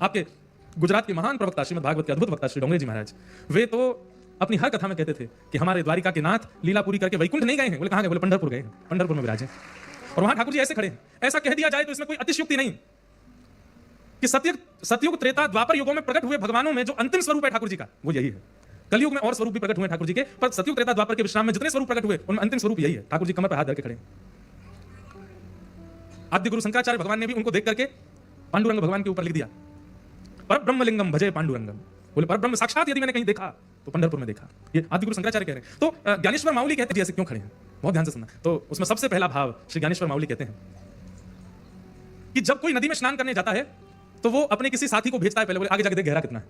आपके गुजरात के महान प्रवक्ता श्रीमद् भागवत के अद्भुत वक्ता श्री डोंगरे जी महाराज, वे तो अपनी हर कथा में कहते थे कि हमारे द्वारिका के नाथ लीला पूरी करके वैकुंठ नहीं गए हैं। बोले कहाँ गए? बोले पंढरपुर गए हैं, पंढरपुर में विराजे। और वहां ठाकुर जी ऐसे खड़े हैं। ऐसा कह दिया जाए तो इसमें कोई अतिशयोक्ति नहीं कि सतयुग त्रेता द्वापर युगों में प्रकट हुए भगवानों में जो अंतिम स्वरूप है ठाकुर जी का वो यही है। कलयुग में और स्वरूप भी प्रकट हुए ठाकुर जी के, पर सतयुग त्रेता द्वापर के विश्राम में जितने स्वरूप प्रकट हुए उनमें अंतिम स्वरूप यही है। ठाकुर जी कमर पर हाथ धर के खड़े। आद्य गुरु शंकराचार्य भगवान ने भी उनको देख करके पांडुरंग भगवान के ऊपर लिख दिया, पर ब्रह्मलिंगम भजे पांडुरंगम। बोले पर ब्रह्म साक्षात यदि मैंने कहीं देखा तो पंढरपुर में देखा। ये आदि गुरु शंकराचार्य कह रहे हैं। तो ज्ञानेश्वर माउली कहते हैं ऐसे क्यों खड़े हैं, बहुत ध्यान से सुनना। तो उसमें सबसे पहला भाव श्री ज्ञानेश्वर माउली कहते हैं कि जब कोई नदी में स्नान करने जाता है तो वो अपने किसी साथी को भेजता है, पहले बोले आगे जाके देख गहरा कितना है।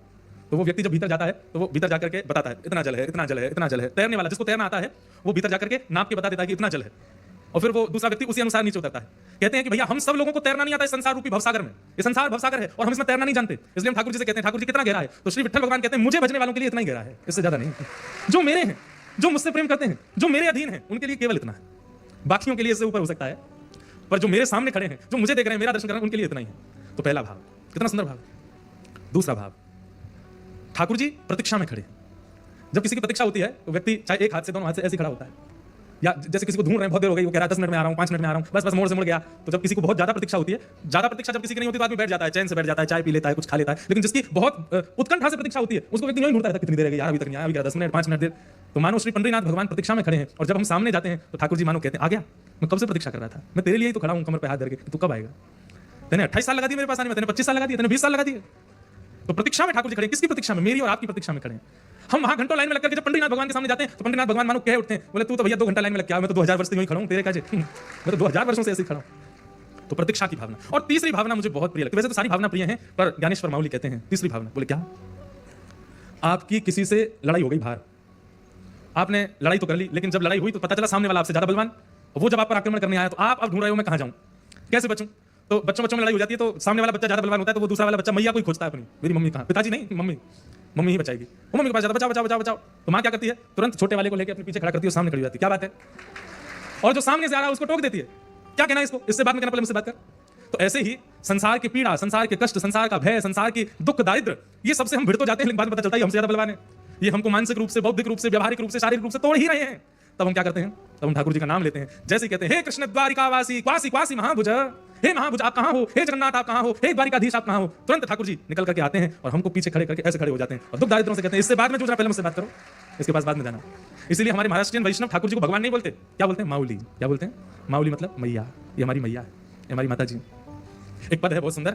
तो वो व्यक्ति जब भीतर जाता है तो वो भीतर जाकर के बताता है इतना जल है, इतना जल है, इतना जल है। तैरने वाला जिसको तैरना आता है वो भीतर जाकर के नाप के बता देता है कि इतना जल है, और फिर वो दूसरा व्यक्ति उसी अनुसार नीचे उतरता है। कहते हैं कि भैया हम सब लोगों को तैरना नहीं आता इस संसार रूपी भवसागर में। ये संसार भवसागर है और हम इसमें तैरना नहीं जानते, इसलिए हम ठाकुर जी से कहते हैं ठाकुर जी कितना गहरा है। तो श्री विठ्ठल भगवान कहते हैं मुझे भजने वालों के लिए इतना ही गहरा है, इससे ज्यादा नहीं। जो मेरे हैं, जो मुझसे प्रेम करते हैं, जो मेरे अधीन है, उनके लिए केवल इतना है। बाकियों के लिए इससे ऊपर हो सकता है, पर जो मेरे सामने खड़े हैं, जो मुझे देख रहे हैं, मेरा दर्शन कर रहे हैं, उनके लिए इतना ही है। तो पहला भाव, कितना सुंदर भाव। दूसरा भाव, ठाकुर जी प्रतीक्षा में खड़े। जब किसी की प्रतीक्षा होती है तो व्यक्ति चाहे एक हाथ से दोनों हाथ से ऐसे खड़ा होता है, या जैसे किसी को ढूंढ रहे हैं, बहुत देर हो गई, वो कह रहा है 10 मिनट में आ रहा हूं, 5 मिनट में आ रहा हूं, बस मोड़ से मुड़ गया। तो जब किसी को बहुत ज्यादा प्रतीक्षा होती है, ज्यादा प्रतीक्षा जब किसी की नहीं होती तो आदमी बैठ जाता है, चैन से बैठ जाता है, चाय पी लेता है, कुछ खा लेता है। लेकिन जिसकी बहुत उत्कंठा से प्रतीक्षा होती है उसको व्यक्ति नहीं ढूंढता है कितनी देर है यार, अभी तक नहीं आया, अभी 10 मिनट 5 मिनट देर। तो मानो श्री पंडरीनाथ भगवान प्रतीक्षा में खड़े हैं, और जब हम सामने जाते हैं तो ठाकुर जी मानो कहते हैं आ गया, मैं कब से प्रतीक्षा कर रहा था, मैं तेरे लिए ही तो खड़ा हूं कमर पे हाथ धर के, तू कब आएगा। तेने 28 साल लगा दिए मेरे पास आने में, तेने 25 साल लगा दिए, तेने 20 साल लगा दिए। तो प्रतीक्षा में ठाकुर जी खड़े। किसकी प्रतीक्षा में? मेरी और आपकी प्रतीक्षा में खड़े हैं। हम वहां घंटों लाइन में लगकर के जब पंडरीनाथ भगवान के सामने जाते हैं तो पंडरीनाथ भगवान मानो कह उठते हैं, बोले तू तो भैया 2 घंटा लाइन में लग गया, मैं तो 2000 वर्ष से यूं ही खड़ा हूं, तेरे काजे मैं तो 2000 वर्षों से ऐसे ही खड़ा हूं। तो प्रतीक्षा की भावना। और तीसरी भावना मुझे बहुत प्रिय लगती है, वैसे तो सारी भावना प्रिय हैं, पर ज्ञानेश्वर माउली कहते हैं तीसरी भावना। बोले क्या? आपकी किसी से लड़ाई हो गई बाहर, आपने लड़ाई तो कर ली, लेकिन जब लड़ाई हुई तो पता चला सामने वाला आपसे ज्यादा बलवान, वो जब आप पर आक्रमण करने आया तो आप अब ढूंढ रहे हो मैं कहां जाऊं, कैसे बचूं। तो बच्चों में लड़ाई हो जाती है तो सामने वाला बच्चा ज्यादा बलवान होता है, तो वो दूसरा वाला बच्चा मैया को ही खोजता है अपनी, मेरी मम्मी कहां, पिताजी नहीं, मम्मी ही बचाएगी। वो मम्मी के पास जाता, बचाओ बचाओ बचाओ बचाओ। तो मां क्या करती है? तुरंत छोटे वाले को लेकर अपने पीछे खड़ा करती है, सामने खड़ी हो जाती है, क्या बात है। और जो सामने से आ रहा है उसको टोक देती है, क्या कहना है इसको, इससे बात में कहना, पहले मुझसे बात कर। तो ऐसे ही संसार की पीड़ा, संसार के कष्ट, संसार का भय, संसार की दुख दारिद्र, ये सबसे हम भिड़ तो जाते हैं, लेकिन बाद में पता चलता है हमसे ज्यादा बलवान है। ये हमको मानसिक रूप से, बौद्धिक रूप से, व्यावहारिक रूप से, शारीरिक रूप से तोड़ ही रहे हैं। तब हम क्या करते हैं? तब हम ठाकुर जी का नाम लेते हैं। जैसे कहते हैं हे कृष्ण द्वारिकावासी क्वासी क्वासी महाभुज, हे महाभुज आप कहां हो, हे जगन्नाथ आप कहां हो, हे द्वारिकाधीश आप कहां हो। तुरंत ठाकुर जी निकल करके आते हैं और हमको पीछे खड़े करके ऐसे खड़े हो जाते हैं और दुख दारिद्रों से कहते हैं इससे बाद में जूझना, पहले मुझसे बात करो, इसके पास बाद में जाना। इसीलिए हमारे महाराष्ट्रियन वैष्णव ठाकुर जी को भगवान नहीं बोलते, क्या बोलते हैं? माउली। क्या बोलते हैं? माउली मतलब मैया, ये हमारी मैया है, ये हमारी माता जी। एक पद है बहुत सुंदर,